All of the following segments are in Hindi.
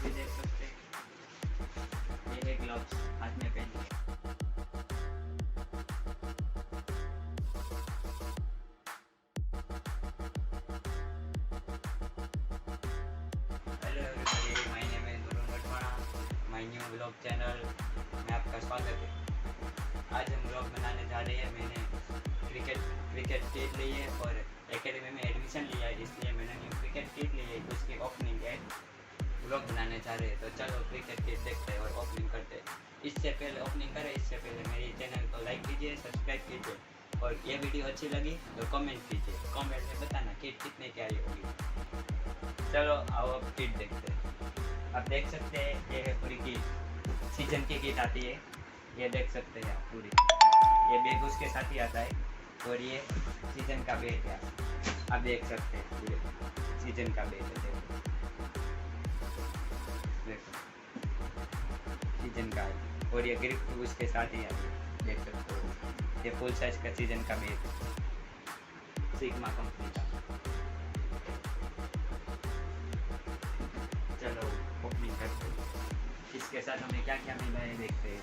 भी देख सकते हैं। ये है ग्लव्स हाथ में पहनने। Hello everybody, my name is Varun Matwana, my new blog channel में आपका स्वागत है। आज हम ब्लॉग बनाने जा रहे हैं। मैंने क्रिकेट किट ली है और एकेडमी में एडमिशन लिया है, इसलिए मैंने न्यू क्रिकेट किट ली है। उसकी ओपनिंग है, ब्लॉग बनाने जा रहे हैं। तो चलो क्रिकेट किट देखते हैं और ओपनिंग करते हैं। इससे पहले ओपनिंग करें इससे पहले मेरी चैनल को लाइक कीजिए, सब्सक्राइब कीजिए और ये वीडियो अच्छी लगी तो कमेंट कीजिए। कमेंट में बताना किट कितने की आई होगी। चलो आओ अब किट देखते हैं। आप देख सकते हैं ये है पूरी किट, सीजन की किट आती है। ये देख सकते हैं आप पूरी, ये बैग उसके साथ ही आता है और ये सीजन का बैग है। आप देख सकते हैं पूरे सीजन का बैग है, देखो सीजन का है और ये ग्रिप उसके साथ ही आती है, देख सकते हो। ये फुल साइज का सीजन का बैग सिग्मा कंपनी का। चलो ओपनिंग करते हैं। इसके साथ हमें क्या क्या मिला है देखते हैं।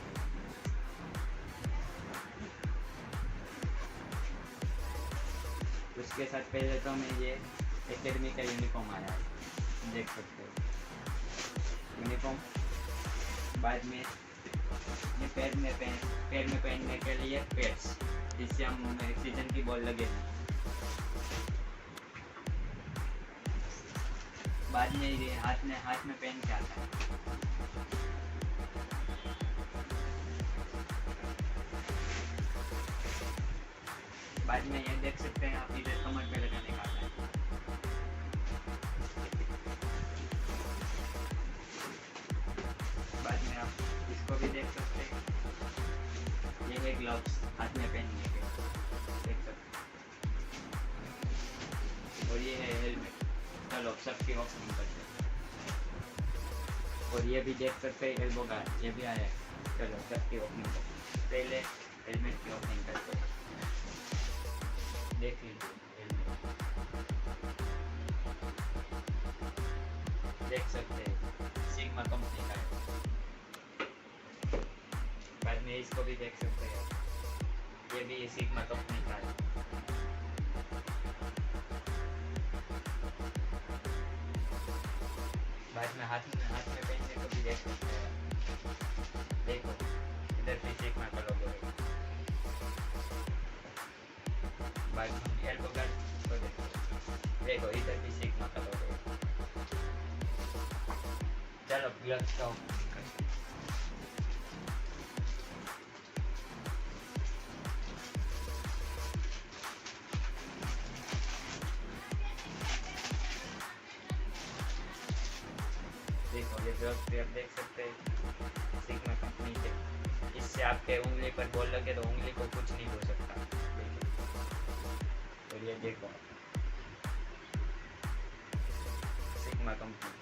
उसके साथ पहले तो हमें ये एकेडमी का यूनिफॉर्म आया है, देख सकते हो यूनिफॉर्म। बाद में ये पैर में पहनने के लिए पैड्स, जिससे हम सीजन की बॉल लगे। बाद में ये हाथ में पहन के आता है। बाद में ये देख सकते हैं आप, इधर कमर पे लगाने का आता है। बाद में आप इसको भी देख सकते हैं, ये है ग्लव्स हाथ में पहनने के, देख सकते हैं। और ये है हेलमेट। चलो सबकी ओपनिंग करते हैं। और ये भी देख सकते हैं एल्बो गार्ड, ये भी आया है। चलो सबकी ओपनिंग करते हैं। पहले हेलमेट की ओपनिंग करते हैं। देख लीजिए हेलमेट, देख सकते हैं सिग्मा कंपनी का है। बाद में इसको भी देख सकते हैं, ये भी सिग्मा कंपनी का है। बाद में हाथ में पहनने को भी देख सकते हैं। देखो इधर भी सिग्मा का लोगो है। बाद में एल्बो गार्ड को देखो इधर भी सिग्मा का लोगो है। चलो ग्लव्स का ओपनिंग करते हैं। देखो ये ग्लव्स भी आप देख सकते हैं सिग्मा कंपनी के। इससे आपके उंगली पर बॉल लगे तो उंगली को कुछ नहीं हो सकता। और ये देखो सिग्मा कंपनी।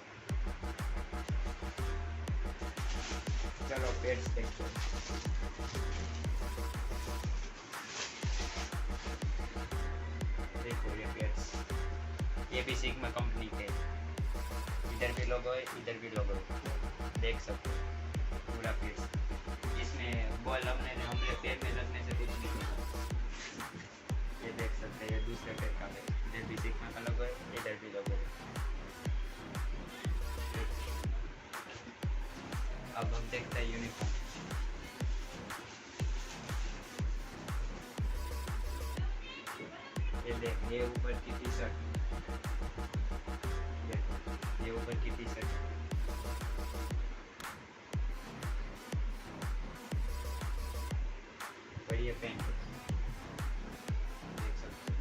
चलो पैड्स देखते हैं। देखो ये पैड्स, ये भी सिग्मा कंपनी के। इधर भी लोगो है, इधर भी लोगो है, देख सकते हो पूरा पैड्स। इसमें बॉल हमने पैर में लगने से कुछ नहीं होता। ये देख सकते हैं, ये दूसरे पैर का है। इधर भी सिग्मा का लोगो है, इधर भी लोगो है। अब हम देखते हैं यूनिफॉर्म। ये देख, ये ऊपर की टी शर्ट, ये ऊपर की टी शर्ट, और ये पैंट, देख सकते हो।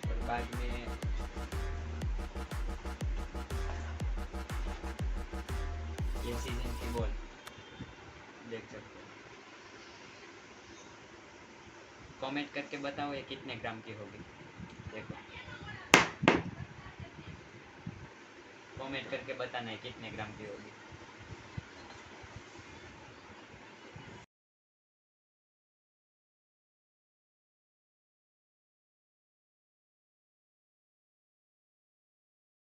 और बाद में ये सीजन की बॉल, देख सकते हो। कमेंट करके बताओ ये कितने ग्राम की होगी। देखो कमेंट करके बताना है कितने ग्राम की होगी।